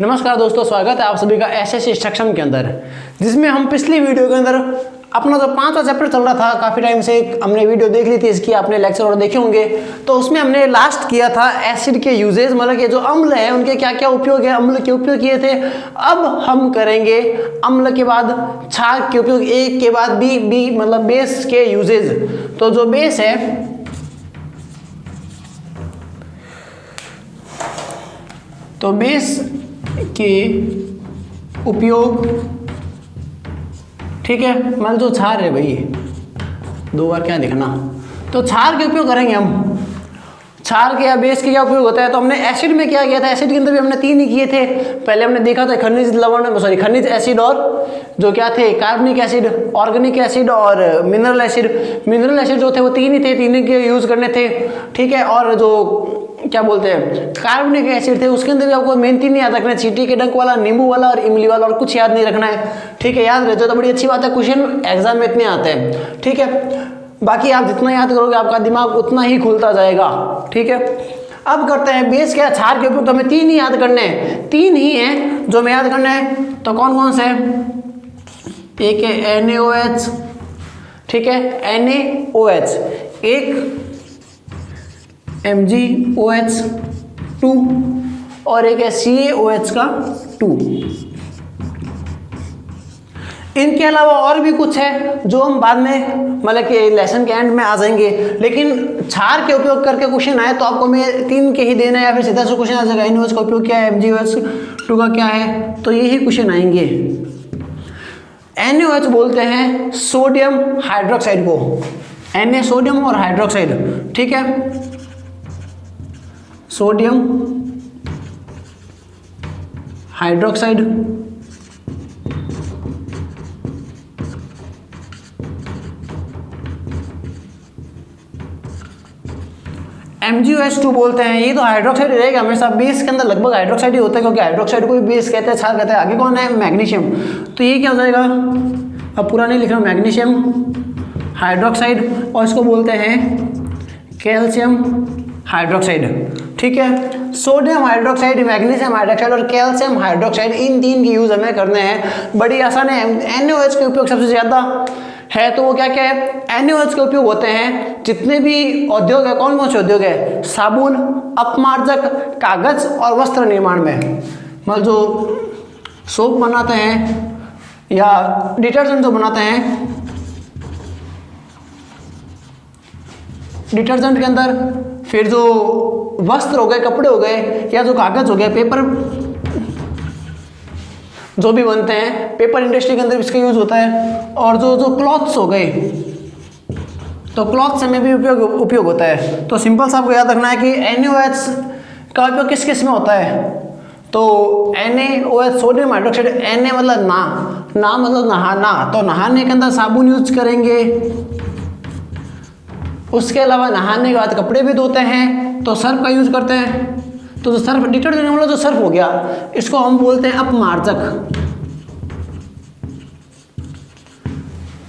नमस्कार दोस्तों, स्वागत है आप सभी का एसएससी इंस्ट्रक्शन के अंदर, जिसमें हम पिछली वीडियो के अंदर अपना जो 5वां चैप्टर चल रहा था, काफ़ी टाइम से हमने वीडियो देख ली थी इसकी, आपने लेक्चर और देखे होंगे। तो उसमें हमने लास्ट किया था एसिड के यूजेज, मतलब कि जो अम्ल है उनके क्या क्या उपयोग है, अम्ल के उपयोग किए थे। अब हम करेंगे अम्ल के बाद क्षार के उपयोग, एक के बाद बी मतलब बेस के यूजेज। तो जो बेस है, तो बेस के उपयोग, ठीक है, मतलब जो क्षार है भाई, दो बार क्या लिखना, तो क्षार के उपयोग करेंगे हम। क्षार के या बेस के क्या उपयोग होता है, तो हमने एसिड में क्या किया था, एसिड के अंदर भी हमने 3 ही किए थे। पहले हमने देखा था खनिज लवण, खनिज एसिड और जो क्या थे, कार्बनिक एसिड, ऑर्गेनिक एसिड और मिनरल एसिड। मिनरल एसिड जो थे वो 3 ही थे, 3 के यूज करने थे, ठीक है। और जो क्या बोलते हैं कार्बनिक एसिड थे, उसके अंदर भी आपको मेन 3 याद रखना है, चींटी के डंक वाला, नींबू वाला और इमली वाला, और कुछ याद नहीं रखना है, ठीक है। याद रहते तो बड़ी अच्छी बात है, क्वेश्चन एग्जाम में इतने आते हैं, ठीक है। बाकी आप जितना याद करोगे आपका दिमाग उतना ही खुलता जाएगा, ठीक है। अब करते हैं बेस क्या, क्षार के उपयोग। तो हमें 3 ही याद करने हैं, 3 ही हैं जो हमें याद करना है। तो कौन कौन से हैं, एक है NaOH, ठीक है, NaOH, एक MgOH2 और एक है CaOH का 2। इनके अलावा और भी कुछ है जो हम बाद में मतलब कि लेसन के एंड में आ जाएंगे, लेकिन क्षार के उपयोग करके क्वेश्चन आए तो आपको मैं 3 के ही देना है, या फिर सीधा से क्वेश्चन आ जाएगा NaOH का उपयोग क्या है, MgOH2 का क्या है, तो यही क्वेश्चन आएंगे। NaOH बोलते हैं सोडियम हाइड्रोक्साइड को, Na सोडियम और हाइड्रोक्साइड, ठीक है, सोडियम हाइड्रोक्साइड। MgOH2 बोलते हैं, ये तो हाइड्रोक्साइड रहेगा हमेशा, बेस के अंदर लगभग हाइड्रोक्साइड ही होता है, क्योंकि हाइड्रोक्साइड को भी बेस कहते हैं, क्षार कहते हैं। आगे कौन है, मैग्नीशियम। तो ये क्या हो जाएगा, अब पूरा नहीं लिख रहा, मैग्नीशियम हाइड्रोक्साइड, और इसको बोलते हैं कैल्शियम हाइड्रोक्साइड, ठीक है। सोडियम हाइड्रोक्साइड, मैग्नीशियम हाइड्रोक्साइड और कैल्शियम हाइड्रोक्साइड, इन 3 के यूज हमें करने हैं, बड़ी आसान है। NaOH के उपयोग सबसे ज्यादा है, तो वो क्या क्या है, NaOH के उपयोग होते हैं जितने भी उद्योग है, कौन कौन से उद्योग है, साबुन, अपमार्जक, कागज और वस्त्र निर्माण में, मतलब जो सोप बनाते हैं या डिटर्जेंट जो बनाते हैं, डिटर्जेंट के अंदर, फिर जो वस्त्र हो गए, कपड़े हो गए, या जो कागज हो गया, पेपर जो भी बनते हैं, पेपर इंडस्ट्री के अंदर इसका यूज होता है। और जो क्लॉथ्स हो गए, तो क्लॉथ्स में भी उपयोग होता है। तो सिंपल सा आपको याद रखना है कि NaOH का उपयोग किस किस में होता है, तो NaOH सोडियम हाइड्रोक्साइड, Na मतलब ना मतलब नहाना, तो नहाने के अंदर साबुन यूज करेंगे। उसके अलावा नहाने के बाद कपड़े भी धोते हैं तो सर्फ का यूज करते हैं। तो जो सर्फ, डिटर्जेंट वाला जो सर्फ हो गया, इसको हम बोलते हैं अपमार्जक।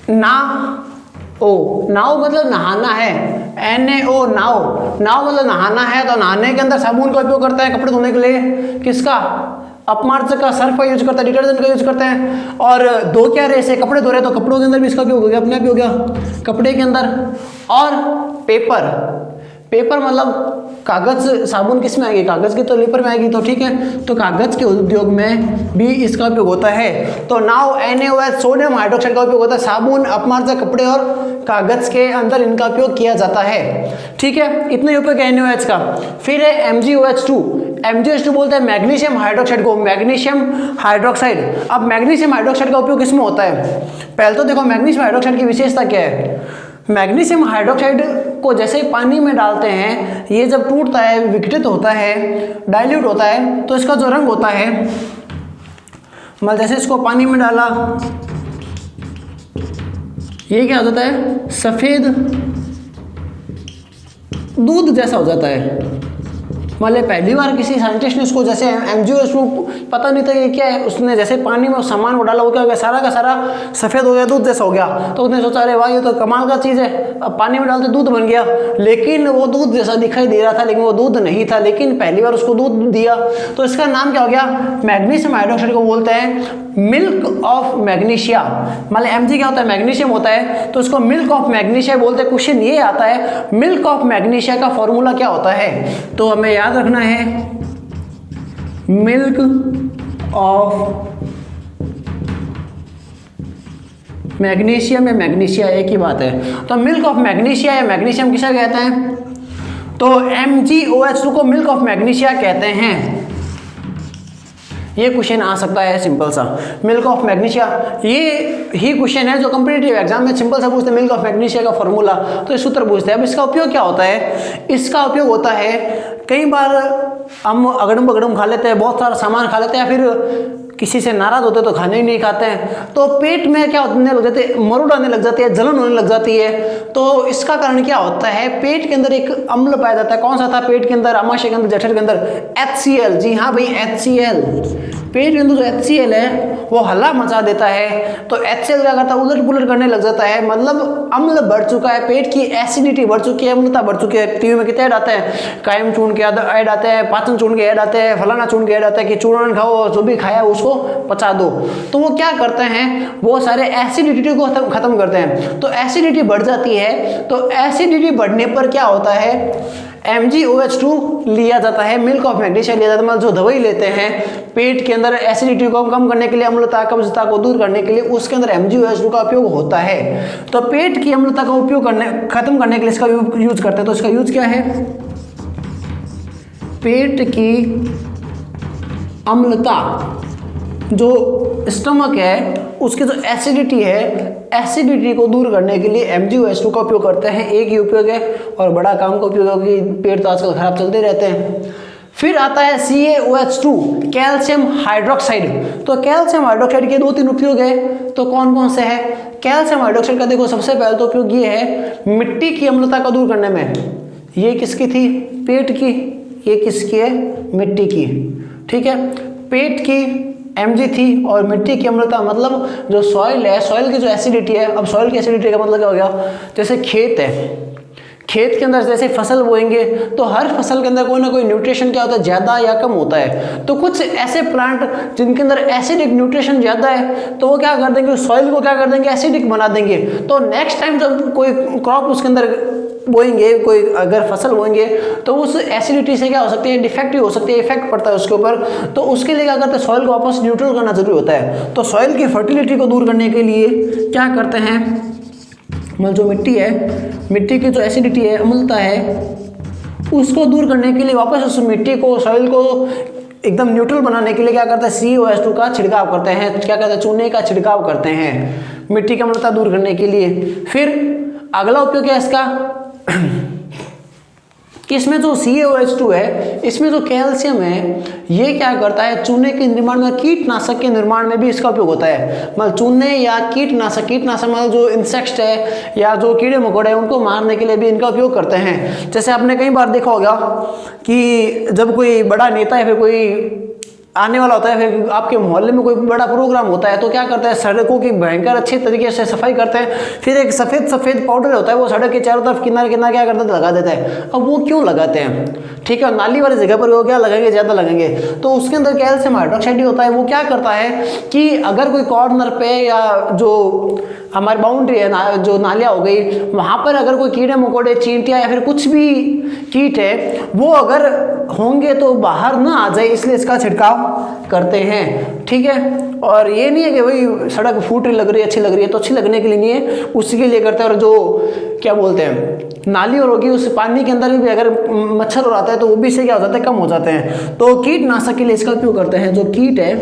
नाव मतलब नहाना है, NaO नाव मतलब नहाना है, तो नहाने के अंदर साबुन का उपयोग करते हैं, कपड़े धोने के लिए किसका, अपमार्जक का, सर्फ का यूज करता है, डिटर्जेंट का यूज करते हैं। और दो क्या रहे से कपड़े धो रहे, तो कपड़ों के अंदर भी इसका उपयोग हो गया, अपने आप ही हो गया कपड़े के अंदर। और पेपर मतलब कागज, साबुन किस में आएगी, कागज के तो लेपर में आएगी, तो ठीक है, तो कागज के उद्योग में भी इसका उपयोग होता है। तो नाउ NaOH सोडियम हाइड्रोक्साइड का उपयोग होता है साबुन, अपमार्जक, कपड़े और कागज के अंदर इनका उपयोग किया जाता है, ठीक है। इतना ही उपयोग है NaOH का। फिर है MgOH2 बोलते हैं मैग्नीशियम हाइड्रोक्साइड को, मैग्नीशियम हाइड्रोक्साइड। अब मैग्नीशियम हाइड्रोक्साइड का उपयोग किसमें होता है, पहले तो देखो मैग्नीशियम हाइड्रोक्साइड की विशेषता क्या है। मैग्नीशियम हाइड्रोक्साइड को जैसे ही पानी में डालते हैं, ये जब टूटता है, विघटित होता है, डाइल्यूट होता है, तो इसका जो रंग होता है, मतलब जैसे इसको पानी में डाला, ये क्या हो जाता है, सफेद दूध जैसा हो जाता है, मतलब पहली बार किसी साइंटिस्ट ने उसको, जैसे MgO2 पता नहीं था ये क्या है, उसने जैसे पानी में उस सामान को डाला, वो क्या हो गया, सारा का सारा सफ़ेद हो गया, दूध जैसा हो गया। तो उसने सोचा अरे वाह ये तो कमाल का चीज़ है, अब पानी में डालते दूध बन गया। लेकिन वो दूध जैसा दिखाई दे रहा था, लेकिन वो दूध नहीं था। लेकिन पहली बार उसको दूध दिया तो इसका नाम क्या हो गया, मैग्नीशियम हाइड्रोक्साइड को बोलते हैं मिल्क ऑफ मैग्नीशिया। मतलब Mg क्या होता है, मैग्नीशियम होता है, तो इसको मिल्क ऑफ मैग्नीशिया बोलते हैं। क्वेश्चन ये आता है मिल्क ऑफ मैग्नीशिया का फॉर्मूला क्या होता है, तो हमें याद रखना है मिल्क ऑफ मैग्नीशियम या मैग्नीशिया एक ही बात है। तो मिल्क ऑफ मैग्नीशिया या मैग्नीशियम किसे कहते हैं, तो MgOH2 को मिल्क ऑफ मैग्नीशिया कहते हैं। ये क्वेश्चन आ सकता है सिंपल सा, मिल्क ऑफ मैग्नीशिया। ये ही क्वेश्चन है जो कॉम्पिटिटिव एग्जाम में सिंपल सा पूछते हैं, मिल्क ऑफ मैग्नीशिया का फॉर्मूला, तो इस सूत्र पूछते हैं। अब इसका उपयोग क्या होता है, इसका उपयोग होता है कई बार हम अगड़म बगड़म खा लेते हैं, बहुत सारा सामान खा लेते हैं, या फिर किसी से नाराज होते हैं तो खाने ही नहीं खाते हैं, तो पेट में क्या होने लग जाते हैं, मरुड़ आने लग जाती है, जलन होने लग जाती है। तो इसका कारण क्या होता है, पेट के अंदर एक अम्ल पाया जाता है। कौन सा था पेट के अंदर, आमाशय के अंदर, जठर के अंदर, HCl। जी हाँ भाई, HCl। पेट के अंदर जो HCl है वो हल्ला मचा देता है। तो HCl क्या करता है, उलट पुलट करने लग जाता है, मतलब अम्ल बढ़ चुका है, पेट की एसिडिटी बढ़ चुकी है, अम्लता बढ़ चुकी है। टीवी में कितने ऐड आते हैं, कायम चूर्ण के ऐड आते हैं, पाचन चूर्ण के ऐड आते हैं, फलाना चूर्ण के ऐड आते हैं कि चूर्ण खाओ, जो भी खाया उसको पचा दो। तो वो क्या करते हैं, वो सारे एसिडिटी को खत्म करते हैं। तो एसिडिटी बढ़ जाती है, तो एसिडिटी बढ़ने पर क्या होता है, MgOH2 लिया जाता है, मिल्क ऑफ मैग्नीशिया लिया जाता है। मतलब जो दवाई लेते हैं पेट के अंदर एसिडिटी को कम करने के लिए, अम्लता कब्जता को दूर करने के लिए, उसके अंदर MgOH2 का उपयोग होता है। तो पेट की अम्लता का उपयोग खत्म करने के लिए इसका यूज करते हैं। तो इसका यूज क्या है, पेट की अम्लता, जो स्टमक है उसकी जो एसिडिटी है, एसिडिटी को दूर करने के लिए MgOH2 का उपयोग करते हैं। एक ही उपयोग है और बड़ा काम का उपयोग है कि पेट तो आजकल खराब चलते रहते हैं। फिर आता है CaOH2, कैल्शियम हाइड्रोक्साइड। तो कैल्शियम हाइड्रोक्साइड के 2-3 उपयोग है, तो कौन कौन से हैं, कैल्शियम हाइड्रोक्साइड का देखो सबसे पहले तो उपयोग ये है मिट्टी की अम्लता को दूर करने में। ये किसकी थी, पेट की, ये किसकी है, मिट्टी की। ठीक है, पेट की Mg थी और मिट्टी की अम्लता, मतलब जो सॉइल है, सॉइल की जो एसिडिटी है। अब सॉइल की एसिडिटी का मतलब क्या हो गया, जैसे खेत है, खेत के अंदर जैसे फसल बोएंगे तो हर फसल के अंदर कोई ना कोई न्यूट्रिशन क्या होता है, ज़्यादा या कम होता है। तो कुछ ऐसे प्लांट जिनके अंदर एसिडिक न्यूट्रिशन ज़्यादा है, तो वो क्या कर देंगे, सॉइल को क्या कर देंगे, एसिडिक बना देंगे। तो नेक्स्ट टाइम जब कोई क्रॉप उसके अंदर बोएंगे, कोई अगर फसल बोएंगे, तो उस एसिडिटी से क्या हो सकती है, डिफेक्टिव हो सकती है, इफेक्ट पड़ता है उसके ऊपर। तो उसके लिए क्या करते हैं, सॉइल को वापस न्यूट्रल करना जरूरी होता है। तो सॉइल की फर्टिलिटी को दूर करने के लिए क्या करते हैं, मतलब जो मिट्टी है, मिट्टी की जो एसिडिटी है, अम्लता है, उसको दूर करने के लिए वापस उस मिट्टी को, सॉइल को एकदम न्यूट्रल बनाने के लिए क्या करते हैं, CaOH2 का छिड़काव करते हैं। क्या करते हैं, चूने का छिड़काव करते हैं मिट्टी की अम्लता दूर करने के लिए। फिर अगला उपयोग क्या है इसका, इसमें जो CaOH2 है, इसमें जो कैल्शियम है, ये क्या करता है, चूने के निर्माण में, कीटनाशक के निर्माण में भी इसका उपयोग होता है। मतलब चूने या कीटनाशक मतलब जो इंसेक्ट है या जो कीड़े मकोड़े हैं उनको मारने के लिए भी इनका उपयोग करते हैं। जैसे आपने कई बार देखा होगा कि जब कोई बड़ा नेता या फिर कोई आने वाला होता है, फिर आपके मोहल्ले में कोई बड़ा प्रोग्राम होता है, तो क्या करते हैं, सड़कों की भयंकर अच्छे तरीके से सफाई करते हैं। फिर एक सफ़ेद पाउडर होता है, वो सड़क के चारों तरफ किनारे किनारे क्या करते हैं, लगा देते हैं। अब वो क्यों लगाते हैं, ठीक है, नाली वाली जगह पर वो क्या लगाएंगे, ज़्यादा लगेंगे, तो उसके अंदर कैल्शियम हाइड्रोक्साइड होता है। वो क्या करता है कि अगर कोई कॉर्नर पे या जो हमारी बाउंड्री है, जो नालियाँ हो गई, वहाँ पर अगर कोई कीड़े मकोड़े, चींटियाँ या फिर कुछ भी कीट है, वो अगर होंगे तो बाहर ना आ जाए, इसलिए इसका छिड़काव करते हैं। ठीक है, और ये नहीं है कि भाई सड़क फूट रही लग रही है, अच्छी लग रही है, तो अच्छी लगने के लिए नहीं है, उसी के लिए करते हैं। और जो क्या बोलते हैं, नाली और होगी, उस पानी के अंदर भी अगर मच्छर हो जाता है तो वो भी से क्या हो जाता है, कम हो जाते हैं। तो कीटनाशक के लिए इसका उपयोग करते हैं। जो कीट है,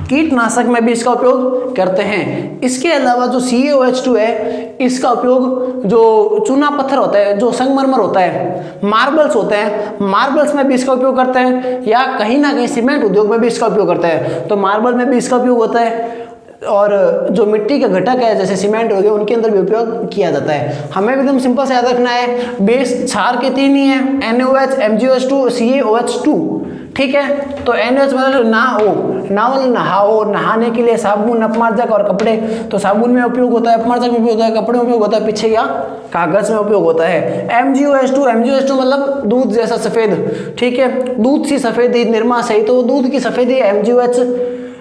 कीटनाशक में भी इसका उपयोग करते हैं। इसके अलावा जो CaOH2 है, इसका उपयोग जो चूना पत्थर होता है, जो संगमरमर होता है, मार्बल्स होते हैं, मार्बल्स में भी इसका उपयोग करते हैं, या कहीं ना कहीं सीमेंट उद्योग में भी इसका उपयोग करते हैं। तो मार्बल में भी इसका उपयोग होता है, और जो मिट्टी के घटक है जैसे सीमेंट हो गए उनके अंदर भी उपयोग किया जाता है। हमें एकदम सिंपल से याद रखना है, बेस क्षार के 3 ही है, NaOH, MgOH2, CaOH2, ठीक है। तो NaOH मतलब ना मतलब नहाओ, नहाने के लिए साबुन, अपमार्जक और कपड़े, तो साबुन में उपयोग होता है, अपमार्जक में उपयोग होता है, कपड़े में उपयोग होता है, पीछे क्या कागज में उपयोग होता है। MgOH2 मतलब दूध जैसा सफेद, ठीक है, दूध सी सफेदी, निरमा सही, तो दूध की सफेदी MgOH।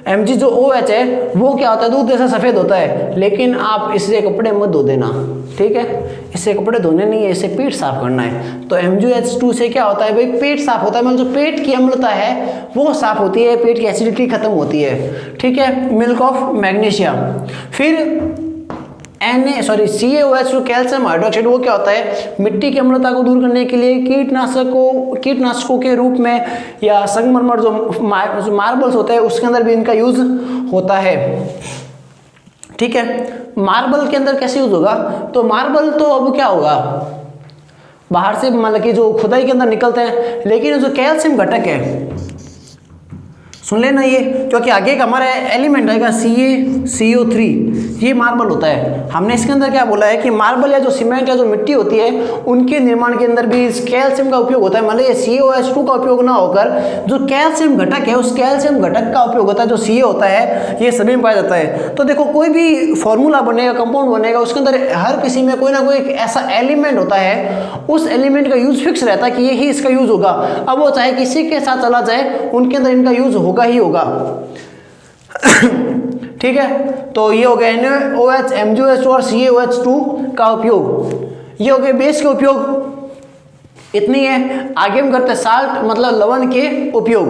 Mg जो OH है वो क्या होता है, दूध जैसा सफेद होता है, लेकिन आप इससे कपड़े मत धो देना, ठीक है, इससे कपड़े धोने नहीं है, इससे पेट साफ करना है। तो MgOH2 से क्या होता है भाई, पेट साफ होता है, मतलब जो पेट की अम्लता है वो साफ होती है, पेट की एसिडिटी खत्म होती है, ठीक है। Milk of magnesia. फिर CaOH कैल्शियम हाइड्रोक्साइड, वो क्या होता है, मिट्टी की अम्लता को दूर करने के लिए कीटनाशकों के रूप में, या संगमरमर जो मार्बल्स होते हैं उसके अंदर भी इनका यूज होता है, ठीक है। मार्बल के अंदर कैसे यूज होगा, तो मार्बल तो अब क्या होगा, बाहर से मतलब कि जो खुदाई के अंदर निकलते हैं, लेकिन जो कैल्शियम घटक है, सुन लेना ये, क्योंकि आगे का हमारा एलिमेंट आएगा CaCO3, ये मार्बल होता है। हमने इसके अंदर क्या बोला है कि मार्बल या जो सीमेंट या जो मिट्टी होती है उनके निर्माण के अंदर भी इस कैल्शियम का उपयोग होता है, मतलब ये CaOH2 का उपयोग ना होकर जो कैल्शियम घटक है उस कैल्शियम घटक का उपयोग होता है, जो Ca होता है, ये सभी में पाया जाता है। तो देखो कोई भी फॉर्मूला बनेगा, कंपाउंड बनेगा, उसके अंदर हर किसी में कोई ना कोई एक ऐसा एलिमेंट होता है, उस एलिमेंट का यूज फिक्स रहता है कि यही इसका यूज होगा। अब वो चाहे किसी के साथ चला जाए, उनके अंदर इनका यूज होगा ही होगा, ठीक है। तो ये हो गया NaOH, MgOH2 और CaOH2 का उपयोग, ये हो गए बेस के उपयोग, इतनी है। आगे हम करते हैं साल्ट मतलब लवण के उपयोग।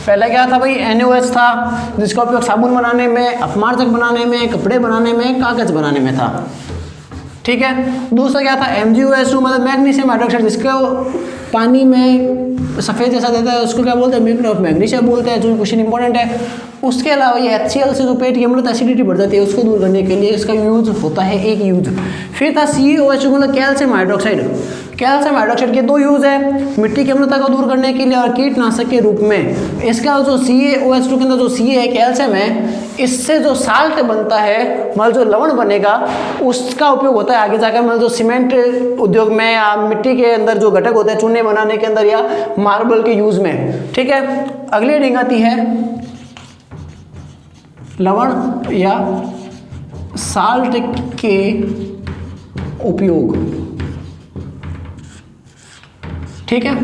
पहला क्या था भाई, NaOH था, जिसका उपयोग साबुन बनाने में, अपमार्जक बनाने में, कपड़े बनाने में, कागज बनाने में था, ठीक है। दूसरा क्या था, MgOH2 मतलब मैग्नीशियम हाइड्रोक्साइड, जिसको पानी में सफ़ेद जैसा देता है, उसको क्या बोलते हैं, म्यूरेट ऑफ मैग्नीशियम बोलते हैं, जो क्वेश्चन इंपॉर्टेंट है। उसके अलावा ये HCl से जो पेट की अम्लता एसिडिटी बढ़ जाती है उसको दूर करने के लिए इसका यूज होता है, एक यूज। फिर था CaOH मतलब कैल्शियम हाइड्रोक्साइड। कैल्शियम हाइड्रोक्साइड के 2 यूज है, मिट्टी की अम्लता को दूर करने के लिए और कीटनाशक के रूप में। इसका जो CaOH2 के अंदर जो Ca है, कैल्शियम है, इससे जो साल्ट बनता है, मतलब जो लवण बनेगा, उसका उपयोग होता है आगे जाकर, मतलब जो सीमेंट उद्योग में या मिट्टी के अंदर जो घटक होते हैं चूने बनाने के अंदर या मार्बल के यूज में, ठीक है। अगली हेडिंग आती है लवण या साल्ट के उपयोग, ठीक है।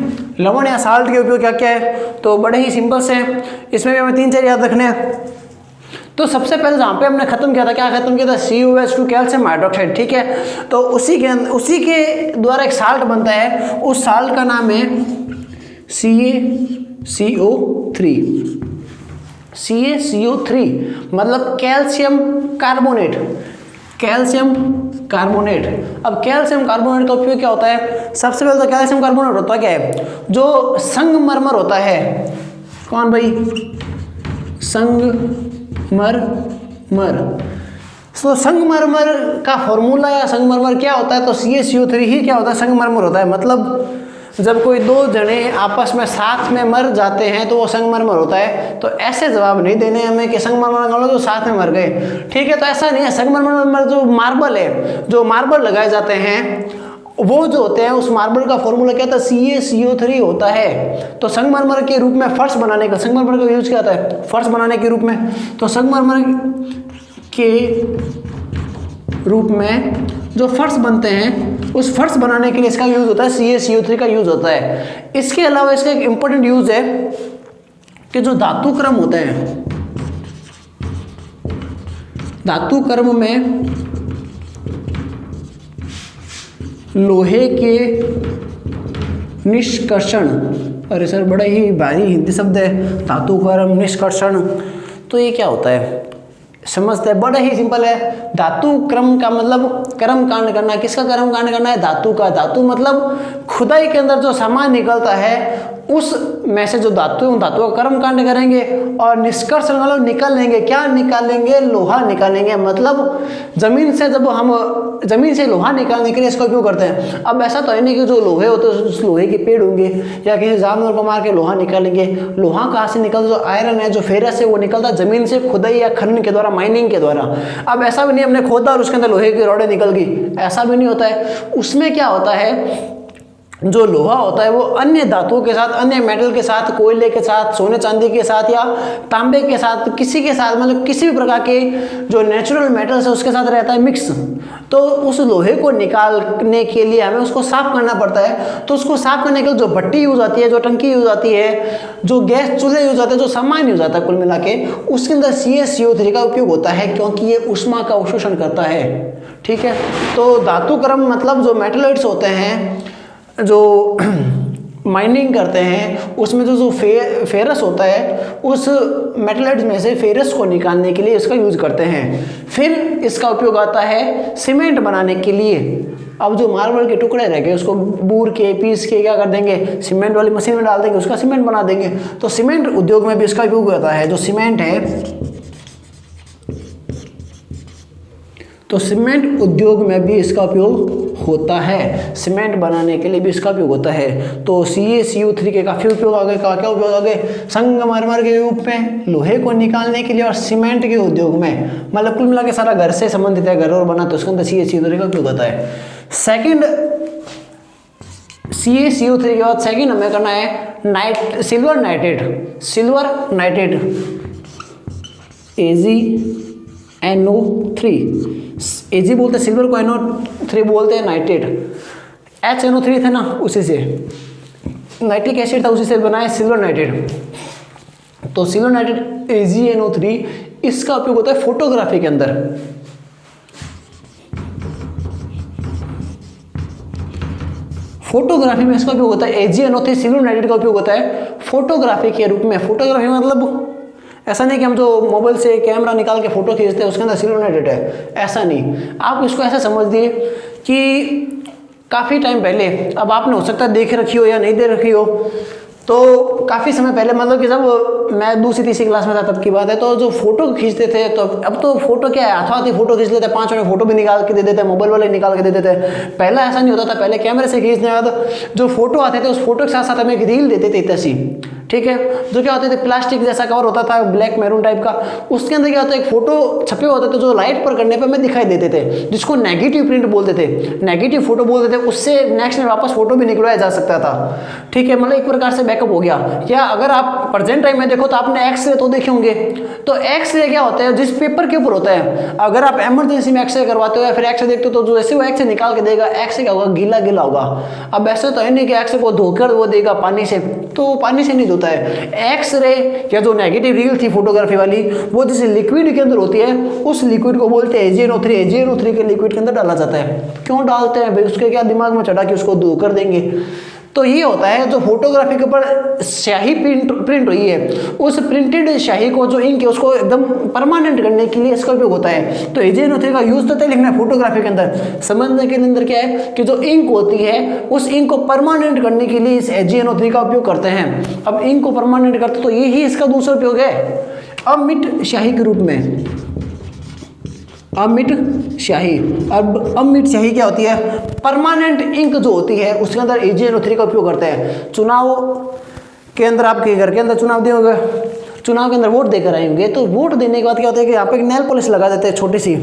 लवण या साल्ट के उपयोग क्या क्या है, तो बड़े ही सिंपल से हैं, इसमें भी हमें 3-4 याद रखने हैं। तो सबसे पहले जहाँ पे हमने खत्म किया था, क्या खत्म किया था, CaOH2 कैल्शियम हाइड्रोक्साइड, ठीक है। तो उसी के द्वारा एक साल्ट बनता है, उस साल्ट का नाम है CaCO3। CaCO3 मतलब कैल्शियम कार्बोनेट, कैल्शियम कार्बोनेट। अब कैल्शियम कार्बोनेट का उपयोग क्या होता है, सबसे पहले तो कैल्शियम कार्बोनेट होता क्या है, जो संगमरमर होता है, कौन भाई, संगमरमर। तो संगमरमर का फॉर्मूला या संगमरमर क्या होता है, तो CaCO3 ही क्या होता है, संगमरमर होता है। मतलब जब कोई 2 जने आपस में साथ में मर जाते हैं तो वो संगमरमर होता है। तो ऐसे जवाब नहीं देने हमें कि संगमरमर जो साथ में मर गए, ठीक है, तो ऐसा नहीं है। संगमरमर जो मार्बल है, जो मार्बल लगाए जाते हैं वो जो होते हैं, उस मार्बल का फॉर्मूला क्या था, CaCO3 होता है। तो संगमरमर के रूप में फर्श बनाने का, संगमरमर का यूज क्या होता है, फर्श बनाने के रूप में। तो संगमरमर के रूप में जो फर्श बनते हैं, उस फर्श बनाने के लिए इसका यूज होता है, CaCO3 का यूज होता है। इसके अलावा इसका एक इंपॉर्टेंट यूज है कि जो धातु क्रम होते हैं, धातु क्रम में लोहे के निष्कर्षण, अरे सर बड़ा ही भारी हिंदी शब्द है, धातु क्रम निष्कर्षण। तो ये क्या होता है, समझते हैं, बड़ा ही सिंपल है। धातु क्रम का मतलब कर्म कांड करना। किसका कर्म कांड करना है? धातु का। धातु मतलब खुदाई के अंदर जो सामान निकलता है उस में से जो धातु है उन धातुओं का कर्म कांड करेंगे और निष्कर्ष मतलब निकाल लेंगे। क्या निकालेंगे? लोहा निकालेंगे। मतलब जमीन से जब हम जमीन से लोहा निकालने के लिए इसका उपयोग करते हैं। अब ऐसा तो है नहीं कि जो लोहे होते हैं उस लोहे के पेड़ होंगे या किसी जानवर को मार के लोहा निकालेंगे। लोहा कहाँ से निकलता? जो आयरन है, जो फेरस है, वो निकलता जमीन से खुदाई या खनन के द्वारा, माइनिंग के द्वारा। अब ऐसा भी नहीं हमने खोदा और उसके अंदर लोहे की रॉडें निकल गई, ऐसा भी नहीं होता है। उसमें क्या होता है, जो लोहा होता है वो अन्य धातुओं के साथ, अन्य मेटल के साथ, कोयले के साथ, सोने चांदी के साथ या तांबे के साथ, किसी के साथ, मतलब किसी भी प्रकार के जो नेचुरल मेटल्स है उसके साथ रहता है मिक्स। तो उस लोहे को निकालने के लिए हमें उसको साफ करना पड़ता है। तो उसको साफ करने के लिए जो भट्टी यूज आती है, जो टंकी यूज आती है, जो गैस चूल्हे यूज आते हैं, जो सामान यूज आता है कुल मिला के, उसके अंदर CaCO3 का उपयोग होता है क्योंकि ये ऊष्मा का अवशोषण करता है। ठीक है, तो धातु क्रम मतलब जो मेटलाइट्स होते हैं जो माइनिंग करते हैं उसमें जो फेरस होता है, उस मेटलाइट्स में से फेरस को निकालने के लिए इसका यूज करते हैं। फिर इसका उपयोग आता है सीमेंट बनाने के लिए। अब जो मार्बल के टुकड़े रह गए उसको बूर के, पीस के क्या कर देंगे, सीमेंट वाली मशीन में डाल देंगे, उसका सीमेंट बना देंगे। तो सीमेंट उद्योग में भी इसका उपयोग होता है। जो सीमेंट है, तो सीमेंट उद्योग में भी इसका उपयोग होता है। सीमेंट बनाने के लिए भी इसका उपयोग होता है। तो CaCO3 के काफ़ी उपयोग आ गए। क्या उपयोग आ गए? संगमरमर के रूप में, लोहे को निकालने के लिए, और सीमेंट के उद्योग में। मतलब कुल मिला के सारा घर से संबंधित है, घर और बना तो उसके अंदर CaCO3 का उपयोग होता है। सेकंड, CaCO3 के बाद सेकंड हमें करना है silver nitrate. Silver nitrate AgNO3। Ag बोलते हैं सिल्वर को, NO3 बोलते हैं नाइट्रेट। HNO3 था ना, उसी से नाइट्रिक एसिड था, उसी से बना है सिल्वर नाइट्रेट। तो सिल्वर नाइट्रेट AgNO3, इसका उपयोग होता है फोटोग्राफी के अंदर। फोटोग्राफी में इसका उपयोग होता है। AgNO3 सिल्वर नाइट्रेट का उपयोग होता है फोटोग्राफी के रूप में। फोटोग्राफी मतलब ऐसा नहीं कि हम जो मोबाइल से कैमरा निकाल के फोटो खींचते हैं उसके अंदर सिल्वर नाइट्रेट है, ऐसा नहीं। आप इसको ऐसा समझ दिए कि काफ़ी टाइम पहले, अब आपने हो सकता है देख रखी हो या नहीं देख रखी हो, तो काफ़ी समय पहले, मतलब कि जब मैं दूसरी तीसरी क्लास में था तब की बात है, तो जो फोटो खींचते थे, तो अब तो फोटो क्या है, हाथों हाथी फोटो खींच लेते हैं, 5 मिनट फोटो भी निकाल के दे देते हैं, मोबाइल वाले निकाल के दे देते हैं। पहला ऐसा नहीं होता था, पहले कैमरे से खींचने के बाद जो फोटो आते थे उस फोटो के साथ साथ हमें एक रील देते थे इतनी सी, ठीक है, जो क्या होते थे, प्लास्टिक जैसा कवर होता था, ब्लैक मैरून टाइप का। उसके अंदर क्या होता है, एक फोटो छपे होते थे जो लाइट पर करने पर हमें दिखाई देते थे, जिसको नेगेटिव प्रिंट बोलते थे, नेगेटिव फोटो बोलते थे। उससे नेक्स्ट में वापस फोटो भी निकलवाया जा सकता था, ठीक है, मतलब एक प्रकार से बैकअप हो गया। या अगर आप प्रेजेंट टाइम में देखो तो आपने एक्सरे तो देखे होंगे, तो एक्सरे क्या होता है, जिस पेपर के ऊपर होता है, अगर आप इमरजेंसी में एक्सरे करवाते हो या फिर एक्सरे देखते हो तो जो जैसे वो एक्सरे निकाल के देगा, एक्सरे क्या होगा, गीला गीला होगा। अब ऐसे तो है नहीं कि एक्सरे को धोकर वो देगा पानी से, तो पानी से नहीं धोता है। एक्सरे या जो नेगेटिव रील थी फोटोग्राफी वाली, वो जिस लिक्विड के अंदर होती है, उस लिक्विड को बोलते हैं AgNO3। AgNO3 के लिक्विड के अंदर डाला जाता है। क्यों डालते हैं भाई, उसके क्या दिमाग में चढ़ा कि उसको धोकर देंगे। तो ये होता है, जो फोटोग्राफी के ऊपर स्याही प्रिंट हुई है, उस प्रिंटेड स्याही को जो इंक है उसको एकदम परमानेंट करने के लिए इसका उपयोग होता है। तो AgNO3 का यूज तो है, लेकिन फोटोग्राफी के अंदर समझने के अंदर क्या है कि जो इंक होती है उस इंक को परमानेंट करने के लिए इस AgNO3 का उपयोग करते हैं। अब इंक को परमानेंट करते तो यही इसका दूसरा उपयोग है, अमिट स्याही के रूप में। अमिट स्याही, अब अमिट स्याही क्या होती है, परमानेंट इंक जो होती है उसके अंदर AgNO3 का उपयोग करते हैं। चुनाव के अंदर, आपके घर के अंदर चुनाव दिए होंगे, चुनाव के अंदर वोट देकर आए होंगे, तो वोट देने के बाद क्या होता है कि यहाँ पे एक नेल पॉलिश लगा देते हैं छोटी सी,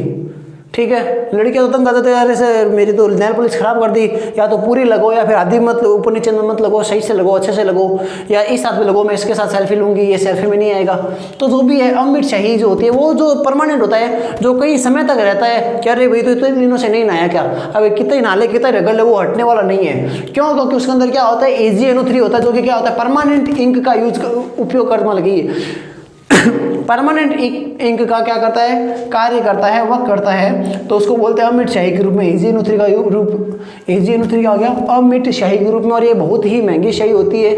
ठीक है, लड़कियां तो तंग आ जाते हैं, यार ऐसे मेरी तो नेल पॉलिश खराब कर दी, या तो पूरी लगो या फिर आधी मत, ऊपर नीचे मत लगो, सही से लगो, अच्छे से लगो, या इस साथ में लगो, मैं इसके साथ सेल्फी लूंगी, ये सेल्फी में नहीं आएगा। तो जो भी है अमिट स्याही जो होती है वो जो परमानेंट होता है, जो कई समय तक रहता है। क्या रे भाई तो इतने दिनों से नहीं नहाया क्या, अब कितने नाले कितना रगड़ ले, वो हटने वाला नहीं है। क्यों? क्योंकि उसके अंदर क्या होता है, AgNO3 होता है, जो कि क्या होता है, परमानेंट इंक का यूज उपयोग करने लगी। परमानेंट इंक का क्या करता है, कार्य करता है, वर्क करता है, तो उसको बोलते हैं अमिट स्याही के रूप में। AgNO3 का रूप, AgNO3 क्या हो गया, अमिट स्याही के रूप में। और ये बहुत ही महंगी स्याही होती है,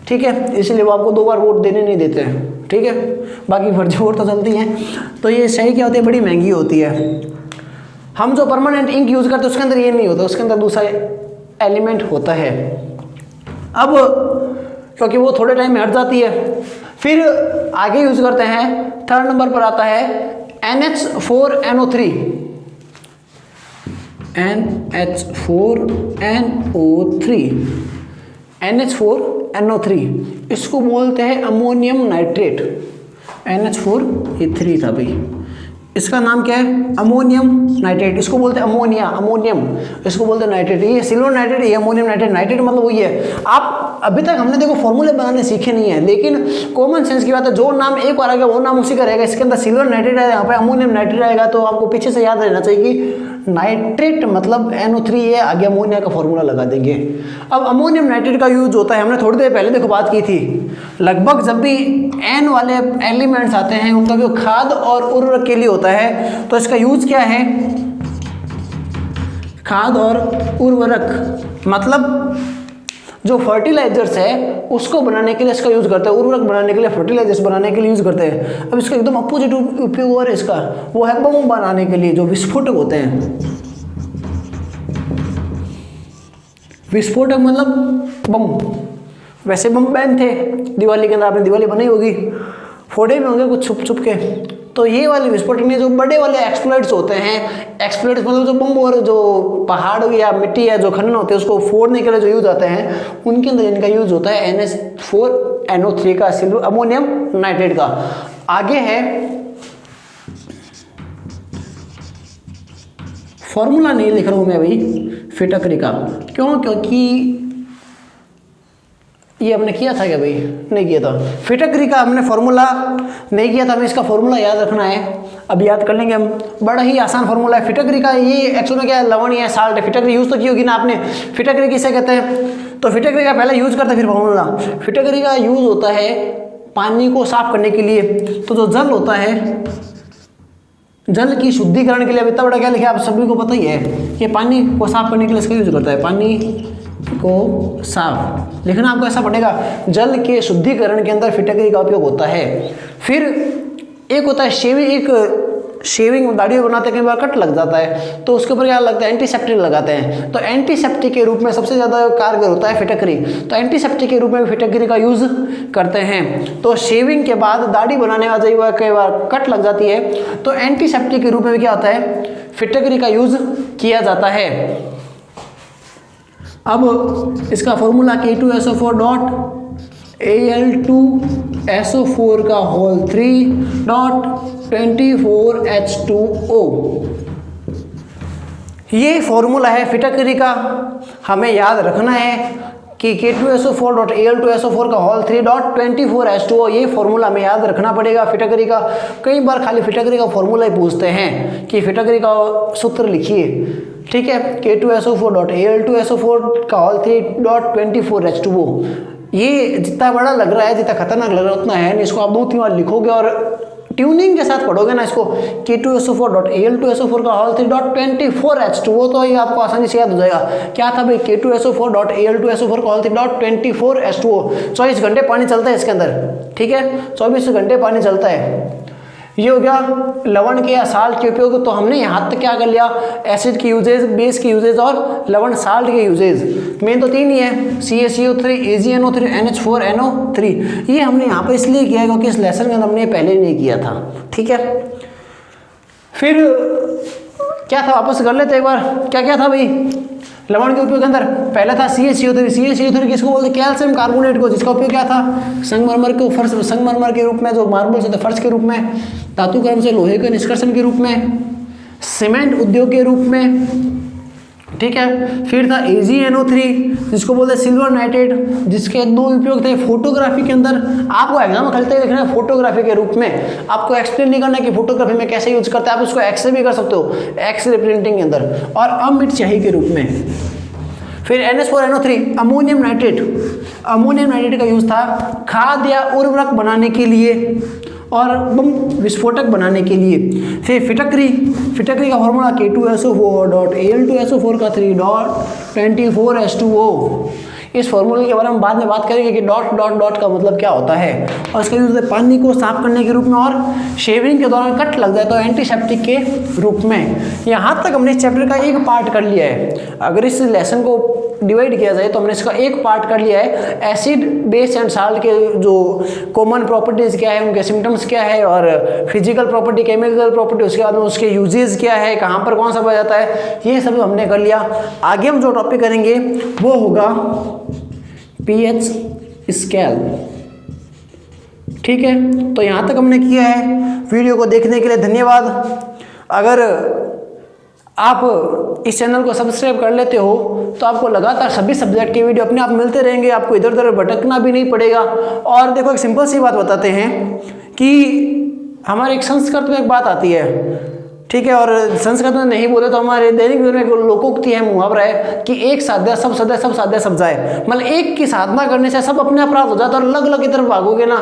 ठीक है, इसलिए वो आपको 2 बार वोट देने नहीं देते हैं, ठीक है, बाकी फर्जी वोट तो चलती हैं। तो ये स्याही क्या होती है, बड़ी महंगी होती है। हम जो परमानेंट इंक यूज़ करते हैं उसके अंदर ये नहीं होता, उसके अंदर दूसरा एलिमेंट होता है। अब क्योंकि वो थोड़े टाइम में हट जाती है, फिर आगे यूज़ करते हैं, 3rd नंबर पर आता है NH4NO3। NH4NO3 इसको बोलते हैं अमोनियम नाइट्रेट। NH4 ये 3 था भाई, इसका नाम क्या है, अमोनियम नाइट्रेट। इसको बोलते हैं अमोनिया, अमोनियम, इसको बोलते हैं नाइट्रेट। ये सिल्वर नाइट्रेट, ये अमोनियम नाइट्रेट। नाइट्रेट मतलब वही है। आप अभी तक हमने देखो फॉर्मूले बनाने सीखे नहीं है, लेकिन कॉमन सेंस की बात है, जो नाम एक बार आएगा वो नाम उसी का रहेगा। इसके अंदर सिल्वर नाइट्रेट है, यहाँ पे अमोनियम नाइट्रेट आएगा, तो आपको पीछे से याद रहना चाहिए कि नाइट्रेट मतलब NO3 है, आगे अमोनिया का फॉर्मूला लगा देंगे। अब अमोनियम नाइट्रेट का यूज होता है, हमने थोड़ी देर पहले देखो बात की थी, लगभग जब भी N वाले एलिमेंट्स आते हैं उनका जो खाद और उर्वरक के लिए होता है, तो इसका यूज क्या है, खाद और उर्वरक, मतलब जो फर्टिलाइजर्स है उसको बनाने के लिए इसका यूज करते हैं, उर्वरक बनाने के लिए, फर्टिलाइजर्स बनाने के लिए यूज करते हैं। अब इसका एकदम अपोजिट उपयोग और इसका वो है बम बनाने के लिए, जो विस्फोटक होते हैं। विस्फोटक मतलब बम। वैसे बम बैन थे दिवाली के अंदर, आपने दिवाली बनाई होगी, फोड़े में होंगे कुछ छुप छुप के। तो ये वाले विस्फोटक में जो बड़े वाले एक्सप्लोड्स होते हैं, एक्सप्लोड्स मतलब जो बम और जो पहाड़ या मिट्टी या जो खनन होते हैं उसको फोड़ने के लिए जो यूज आते हैं, उनके अंदर इनका यूज होता है NH4NO3 का, सिल्वर अमोनियम नाइट्रेट का। आगे है फॉर्मूला नहीं लिख रहा हूं मैं अभी फिटकरी का, क्यों, क्योंकि ये हमने किया था क्या भाई, नहीं किया था। फिटकरी का हमने फॉर्मूला नहीं किया था, हमें इसका फॉर्मूला याद रखना है, अब याद कर लेंगे हम। बड़ा ही आसान फॉर्मूला है फिटकरी का। ये एक्चुअल में क्या है, लवण या साल्ट है। फिटकरी यूज तो की होगी ना आपने, फिटकरी किसे कहते हैं, तो फिटकरी का पहले यूज करते हैं फिर फॉर्मूला। फिटकरी का यूज होता है पानी को साफ करने के लिए। तो जो जल होता है, जल की शुद्धिकरण के लिए, अब इतना बड़ा क्या लिखा आप सभी को पता ही है, कि पानी को साफ करने के लिए इसका यूज करता है, पानी को साफ लिखना आपको ऐसा पड़ेगा। जल के शुद्धिकरण के अंदर फिटकरी का उपयोग होता है। फिर एक होता है शेविंग, एक शेविंग दाढ़ी बनाते कई बार कट लग जाता है, तो उसके ऊपर क्या लगता है, एंटीसेप्टिक लगाते हैं। तो एंटीसेप्टिक के रूप में सबसे ज़्यादा कारगर होता है फिटकरी, तो एंटीसेप्टिक के रूप में फिटकरी का यूज़ करते हैं। तो शेविंग के बाद दाढ़ी बनाने का कई बार कट लग जाती है, तो एंटीसेप्टिक के रूप में क्या होता है, फिटकरी का यूज़ किया जाता है। अब इसका फॉर्मूला K2SO4 डॉट Al2SO4 का होल 3 डॉट 24H2O, ये फॉर्मूला है फिटकरी का। हमें याद रखना है कि K2SO4 डॉट Al2SO4 का होल 3 डॉट 24H2O, ये फॉर्मूला हमें याद रखना पड़ेगा फिटकरी का। कई बार खाली फिटकरी का फॉर्मूला ही पूछते हैं कि फिटकरी का सूत्र लिखिए, ठीक है। K2SO4 डॉट Al2SO4 का होल 3 डॉट 24H2O। ये जितना बड़ा लग रहा है, जितना खतरनाक लग रहा है उतना है नहीं। इसको आप 2-3 बार लिखोगे और ट्यूनिंग के साथ पढ़ोगे ना इसको, K2SO4 डॉट Al2SO4 का होल 3 डॉट 24H2O, तो ये आपको आसानी से याद हो जाएगा। क्या था भाई, K2SO4 डॉट Al2SO4 का होल 3 डॉट 24H2O। 24 घंटे पानी चलता है इसके अंदर, ठीक है, 24 घंटे पानी चलता है। ये हो गया लवण के या साल्ट के उपयोग। तो हमने यहाँ तक क्या कर लिया, एसिड की यूजेज, बेस की यूजेज और लवण साल्ट के यूजेज। मेन तो 3 ही है, CaCO3, AgNO3, NH4NO3। ये हमने यहाँ पर इसलिए किया क्योंकि इस लेसन में हमने पहले नहीं किया था, ठीक है। फिर क्या था, वापस कर लेते एक बार, क्या क्या था भाई लवण के उपयोग के अंदर। पहला था CaCO3। CaCO3 किसको बोलते हैं, कैल्शियम कार्बोनेट को, जिसका उपयोग क्या था, संगमरमर को, फर्श संगमरमर के रूप में, जो मार्बल्स होते हैं फर्श के रूप में, धातु कर्म से लोहे के निष्कर्षण के रूप में, सीमेंट उद्योग के रूप में, ठीक है। फिर था AgNO3 जिसको बोलते हैं सिल्वर नाइट्रेट, जिसके 2 उपयोग थे फोटोग्राफी के अंदर। आपको एग्जाम में खलते देखना है फोटोग्राफी के रूप में, आपको एक्सप्लेन नहीं करना कि फोटोग्राफी में कैसे यूज करते हैं, आप उसको एक्सरे भी कर सकते हो, एक्सरे प्रिंटिंग के अंदर, और अमिट स्याही के रूप में। फिर NH4NO3 ammonium nitrate. Ammonium nitrate का यूज था खाद या उर्वरक बनाने के लिए और बम विस्फोटक बनाने के लिए। फिर फिटकरी, फिटकरी का फॉर्मूला K2SO4 डॉट Al2SO4 का 3 डॉट 24H2O। इस फॉर्मूले के बारे में बाद में बात करेंगे कि डॉट डॉट डॉट का मतलब क्या होता है, और इसका यूज होता है पानी को साफ करने के रूप में, और शेविंग के दौरान कट लग जाए तो एंटीसेप्टिक के रूप में। यहाँ तक हमने इस चैप्टर का एक पार्ट कर लिया है। अगर इस लेसन को डिवाइड किया जाए तो हमने इसका एक पार्ट कर लिया है, एसिड बेस एंड साल्ट के जो कॉमन प्रॉपर्टीज क्या है, उनके सिम्टम्स क्या है, और फिजिकल प्रॉपर्टी, केमिकल प्रॉपर्टी, उसके बाद में उसके यूजेस क्या है, कहाँ पर कौन सा पाया जाता है, ये सब हमने कर लिया। आगे हम जो टॉपिक करेंगे वो होगा पीएच स्केल। ठीक है, तो यहाँ तक हमने किया है। वीडियो को देखने के लिए धन्यवाद। अगर आप इस चैनल को सब्सक्राइब कर लेते हो तो आपको लगातार सभी सब्जेक्ट के वीडियो अपने आप मिलते रहेंगे, आपको इधर उधर भटकना भी नहीं पड़ेगा। और देखो एक सिंपल सी बात बताते हैं कि हमारे एक संस्कृत में एक बात आती है, ठीक है, और संस्कृत में नहीं बोले तो हमारे दैनिक जीवन में लोकोक्ति है, मुहावरा है कि एक साध्या सब सदय, सब साध्या सब जाए। मतलब एक की साधना करने से सब अपने अपराध हो जाता है, और अलग अलग की तरफ भागोगे ना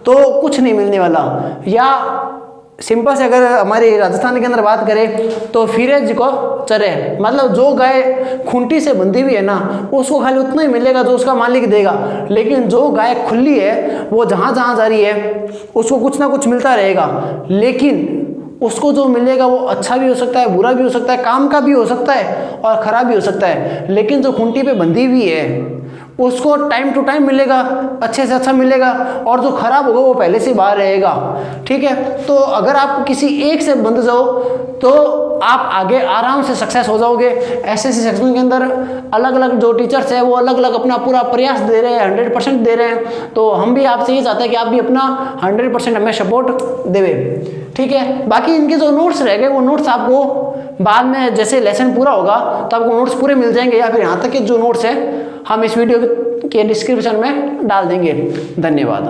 तो कुछ नहीं मिलने वाला। या सिंपल से अगर हमारी राजस्थान के अंदर बात करें तो फिरेज को चरे, मतलब जो गाय खूंटी से बंधी हुई है ना उसको खाली उतना ही मिलेगा जो उसका मालिक देगा, लेकिन जो गाय खुली है वो जहाँ जहाँ जा रही है उसको कुछ ना कुछ मिलता रहेगा, लेकिन उसको जो मिलेगा वो अच्छा भी हो सकता है, बुरा भी हो सकता है, काम का भी हो सकता है और खराब भी हो सकता है। लेकिन जो खूंटी पे बंधी हुई है उसको टाइम टू टाइम मिलेगा, अच्छे से अच्छा मिलेगा, और जो खराब होगा वो पहले से बाहर रहेगा। ठीक है, तो अगर आप किसी एक से बंध जाओ तो आप आगे आराम से सक्सेस हो जाओगे। एसएससी सेक्शन के अंदर अलग अलग जो टीचर्स हैं वो अलग अलग अपना पूरा प्रयास दे रहे हैं, 100% दे रहे हैं। तो हम भी आपसे ये चाहते हैं कि आप भी अपना 100% हमें सपोर्ट देवे। ठीक है, बाकी इनके जो नोट्स रह गए वो नोट्स आपको बाद में जैसे लेसन पूरा होगा तो आपको नोट्स पूरे मिल जाएंगे, या फिर यहाँ तक के जो नोट्स है हम इस वीडियो के डिस्क्रिप्शन में डाल देंगे। धन्यवाद।